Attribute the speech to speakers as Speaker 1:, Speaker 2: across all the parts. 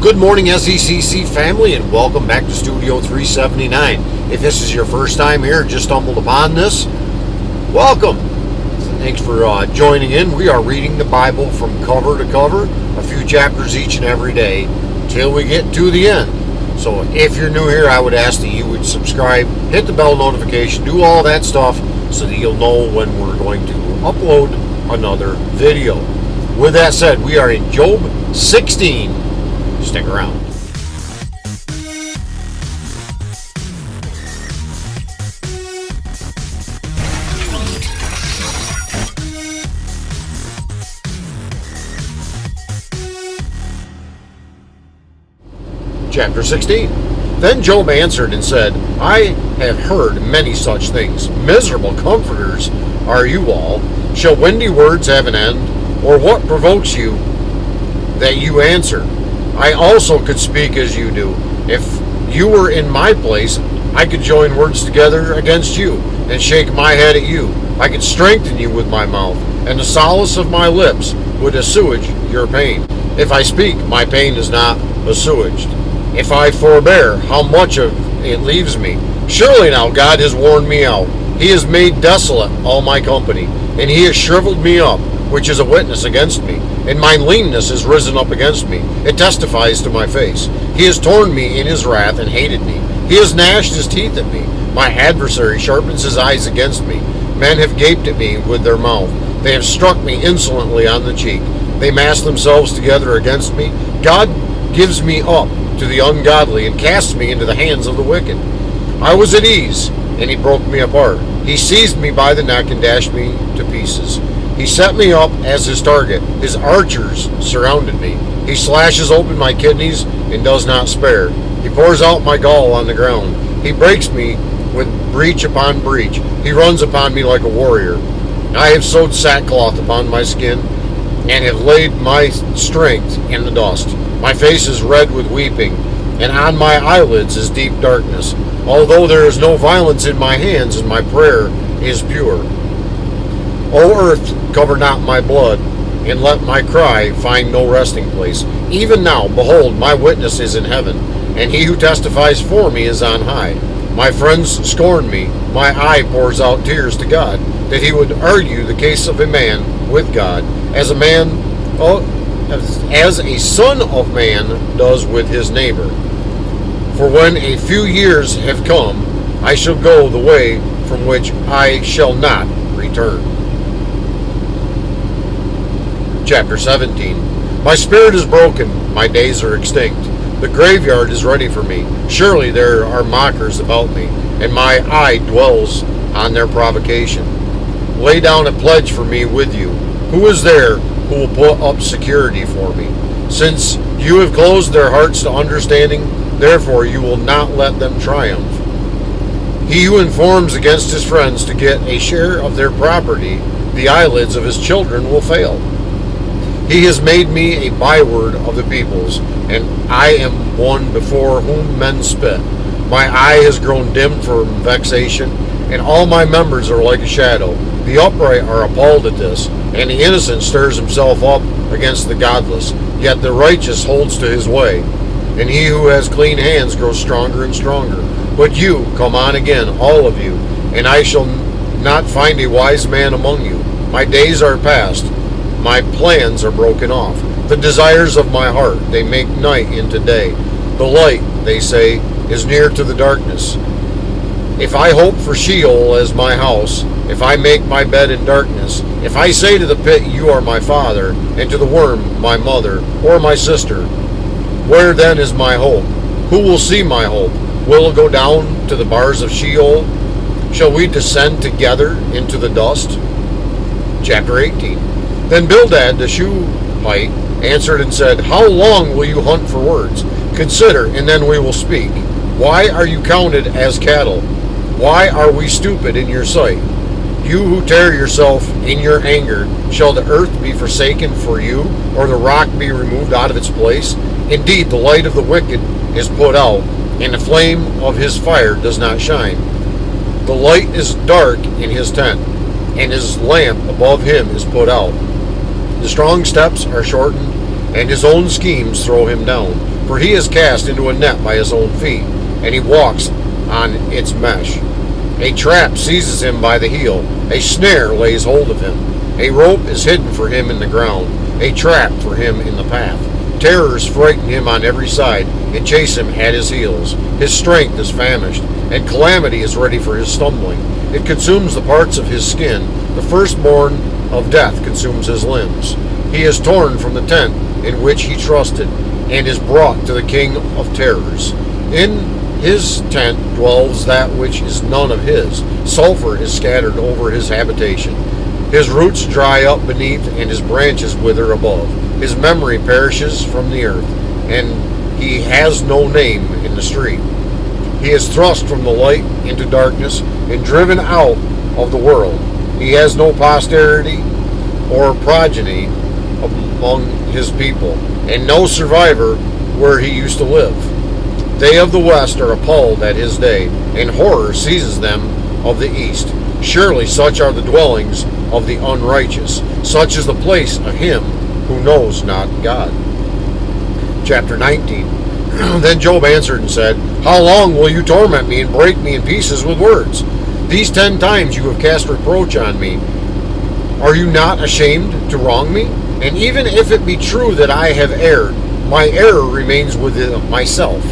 Speaker 1: Good morning, SECC family, and welcome back to Studio 379. If this is your first time here, just stumbled upon this, welcome. Thanks for joining in. We are reading the Bible from cover to cover, a few chapters each and every day, till we get to the end. So if you're new here, I would ask that you would subscribe, hit the bell notification, do all that stuff so that you'll know when we're going to upload another video. With that said, we are in Job 16. Stick around. Chapter 16. Then Job answered and said, I have heard many such things. Miserable comforters are you all. Shall windy words have an end? Or what provokes you that you answer? I also could speak as you do. If you were in my place, I could join words together against you and shake my head at you. I could strengthen you with my mouth, and the solace of my lips would assuage your pain. If I speak, my pain is not assuaged. If I forbear, how much of it leaves me? Surely now God has worn me out. He has made desolate all my company, and he has shriveled me up, which is a witness against me, and my leanness is risen up against me. It testifies to my face. He has torn me in his wrath and hated me. He has gnashed his teeth at me. My adversary sharpens his eyes against me. Men have gaped at me with their mouth. They have struck me insolently on the cheek. They mass themselves together against me. God gives me up to the ungodly and casts me into the hands of the wicked. I was at ease, and he broke me apart. He seized me by the neck and dashed me to pieces. He set me up as his target. His archers surrounded me. He slashes open my kidneys and does not spare. He pours out my gall on the ground. He breaks me with breach upon breach. He runs upon me like a warrior. I have sewed sackcloth upon my skin and have laid my strength in the dust. My face is red with weeping, and on my eyelids is deep darkness. Although there is no violence in my hands, and my prayer is pure. O earth, cover not my blood, and let my cry find no resting place. Even now, behold, my witness is in heaven, and he who testifies for me is on high. My friends scorn me. My eye pours out tears to God, that he would argue the case of a man with God, as a son of man does with his neighbor. For when a few years have come, I shall go the way from which I shall not return. Chapter 17. My spirit is broken, my days are extinct. The graveyard is ready for me. Surely there are mockers about me, and my eye dwells on their provocation. Lay down a pledge for me with you. Who is there who will put up security for me? Since you have closed their hearts to understanding, therefore you will not let them triumph. He who informs against his friends to get a share of their property, the eyelids of his children will fail. He has made me a byword of the peoples, and I am one before whom men spit. My eye has grown dim from vexation, and all my members are like a shadow. The upright are appalled at this, and the innocent stirs himself up against the godless. Yet the righteous holds to his way, and he who has clean hands grows stronger and stronger. But you, come on again, all of you, and I shall not find a wise man among you. My days are past. My plans are broken off. The desires of my heart, they make night into day. The light, they say, is near to the darkness. If I hope for Sheol as my house, if I make my bed in darkness, if I say to the pit, you are my father, and to the worm, my mother, or my sister, where then is my hope? Who will see my hope? Will it go down to the bars of Sheol? Shall we descend together into the dust? Chapter 18. Then Bildad the Shuhite answered and said, How long will you hunt for words? Consider, and then we will speak. Why are you counted as cattle? Why are we stupid in your sight? You who tear yourself in your anger, shall the earth be forsaken for you, or the rock be removed out of its place? Indeed, the light of the wicked is put out, and the flame of his fire does not shine. The light is dark in his tent, and his lamp above him is put out. The strong steps are shortened, and his own schemes throw him down. For he is cast into a net by his own feet, and he walks on its mesh. A trap seizes him by the heel, a snare lays hold of him. A rope is hidden for him in the ground, a trap for him in the path. Terrors frighten him on every side and chase him at his heels. His strength is famished, and calamity is ready for his stumbling. It consumes the parts of his skin. The firstborn of death consumes his limbs. He is torn from the tent in which he trusted, and is brought to the king of terrors. In his tent dwells that which is none of his. Sulfur is scattered over his habitation. His roots dry up beneath, and his branches wither above. His memory perishes from the earth, and he has no name in the street. He is thrust from the light into darkness and driven out of the world. He has no posterity or progeny among his people, and no survivor where he used to live. They of the west are appalled at his day, and horror seizes them of the east. Surely such are the dwellings of the unrighteous. Such is the place of him who knows not God. Chapter 19. Then Job answered and said, How long will you torment me and break me in pieces with words? These 10 times you have cast reproach on me. Are you not ashamed to wrong me? And even if it be true that I have erred, my error remains within myself.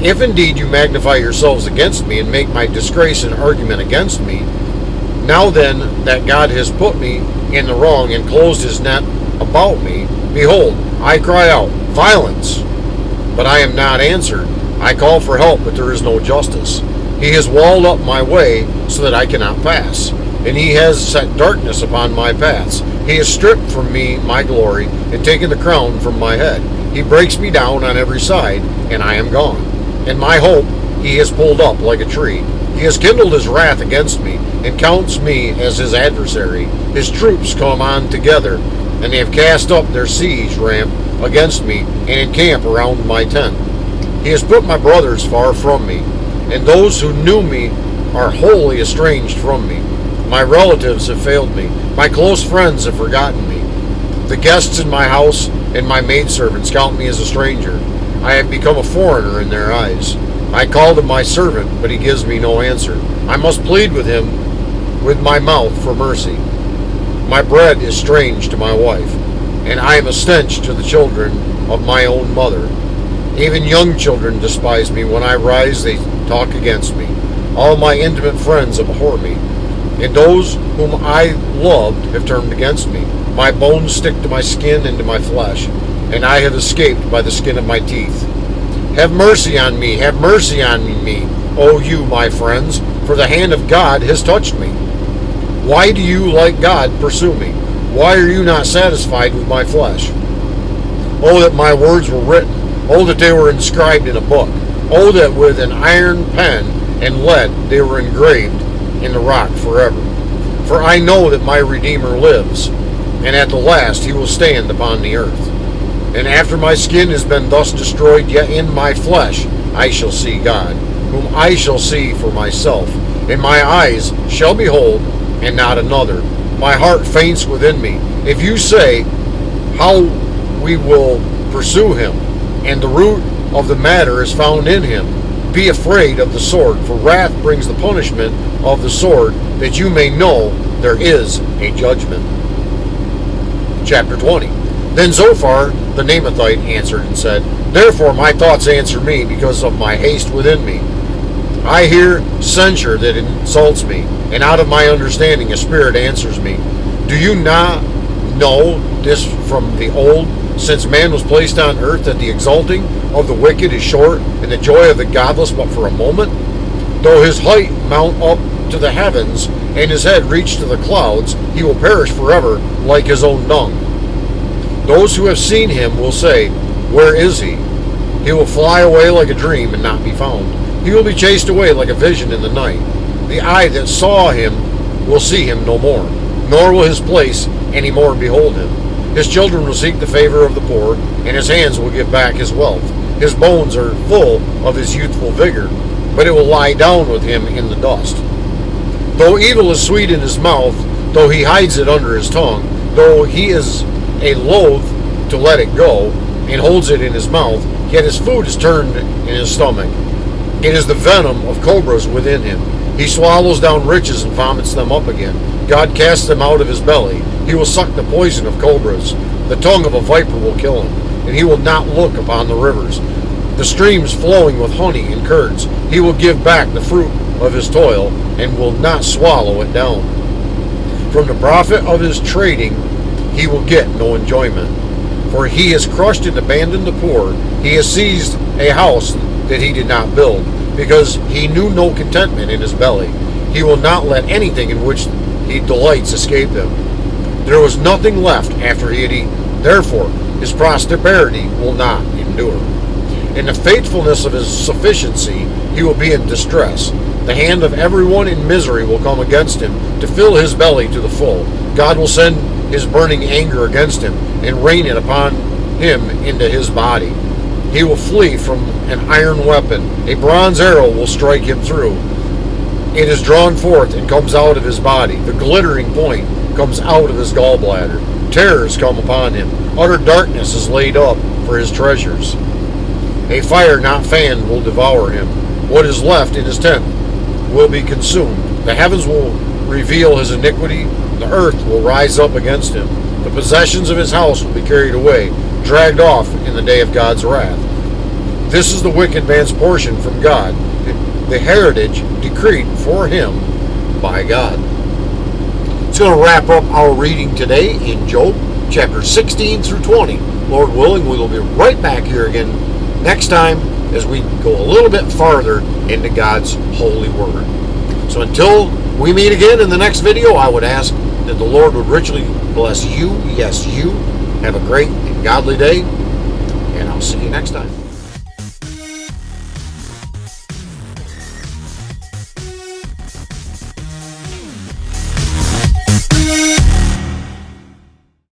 Speaker 1: If indeed you magnify yourselves against me and make my disgrace an argument against me, now then that God has put me in the wrong and closed his net about me, behold, I cry out, Violence! But I am not answered. I call for help, but there is no justice. He has walled up my way so that I cannot pass, and he has set darkness upon my paths. He has stripped from me my glory and taken the crown from my head. He breaks me down on every side, and I am gone. And my hope he has pulled up like a tree. He has kindled his wrath against me, and counts me as his adversary. His troops come on together, and they have cast up their siege ramp against me, and encamp around my tent. He has put my brothers far from me, and those who knew me are wholly estranged from me. My relatives have failed me. My close friends have forgotten me. The guests in my house and my maidservants count me as a stranger. I have become a foreigner in their eyes. I call to my servant, but he gives me no answer. I must plead with him with my mouth for mercy. My bread is strange to my wife, and I am a stench to the children of my own mother. Even young children despise me. When I rise, they talk against me. All my intimate friends abhor me, and those whom I loved have turned against me. My bones stick to my skin and to my flesh, and I have escaped by the skin of my teeth. Have mercy on me, have mercy on me, O you, my friends, for the hand of God has touched me. Why do you, like God, pursue me? Why are you not satisfied with my flesh? Oh, that my words were written. Oh, that they were inscribed in a book. Oh, that with an iron pen and lead they were engraved in the rock forever. For I know that my Redeemer lives, and at the last he will stand upon the earth. And after my skin has been thus destroyed, yet in my flesh I shall see God, whom I shall see for myself, and my eyes shall behold, and not another. My heart faints within me. If you say, How we will pursue him, and the root of the matter is found in him, be afraid of the sword, for wrath brings the punishment of the sword, that you may know there is a judgment. Chapter 20. Then Zophar the Naamathite answered and said, Therefore my thoughts answer me, because of my haste within me. I hear censure that insults me, and out of my understanding a spirit answers me. Do you not know this from the old, since man was placed on earth, that the exalting of the wicked is short, and the joy of the godless but for a moment? Though his height mount up to the heavens, and his head reach to the clouds, he will perish forever like his own dung. Those who have seen him will say, Where is he? He will fly away like a dream and not be found. He will be chased away like a vision in the night. The eye that saw him will see him no more, nor will his place any more behold him. His children will seek the favor of the poor, and his hands will give back his wealth. His bones are full of his youthful vigor, but it will lie down with him in the dust. Though evil is sweet in his mouth, though he hides it under his tongue, though he is a loath to let it go, and holds it in his mouth, yet his food is turned in his stomach. It is the venom of cobras within him. He swallows down riches and vomits them up again. God casts them out of his belly. He will suck the poison of cobras. The tongue of a viper will kill him, and he will not look upon the rivers. The streams flowing with honey and curds. He will give back the fruit of his toil, and will not swallow it down. From the profit of his trading, he will get no enjoyment. For he has crushed and abandoned the poor. He has seized a house that he did not build, because he knew no contentment in his belly. He will not let anything in which he delights escape him. There was nothing left after he had eaten. Therefore, his prosperity will not endure. In the faithfulness of his sufficiency, he will be in distress. The hand of everyone in misery will come against him to fill his belly to the full. God will send his burning anger against him and rain it upon him into his body. He will flee from an iron weapon. A bronze arrow will strike him through. It is drawn forth and comes out of his body. The glittering point comes out of his gallbladder. Terrors come upon him. Utter darkness is laid up for his treasures. A fire not fanned will devour him. What is left in his tent will be consumed. The heavens will reveal his iniquity. The earth will rise up against him. The possessions of his house will be carried away, dragged off in the day of God's wrath. This is the wicked man's portion from God, the heritage decreed for him by God. It's going to wrap up our reading today in Job chapter 16 through 20. Lord willing, we will be right back here again next time as we go a little bit farther into God's holy word. So until we meet again in the next video, I would ask that the Lord would richly bless you. Yes, you. Have a great and godly day, and I'll see you next time.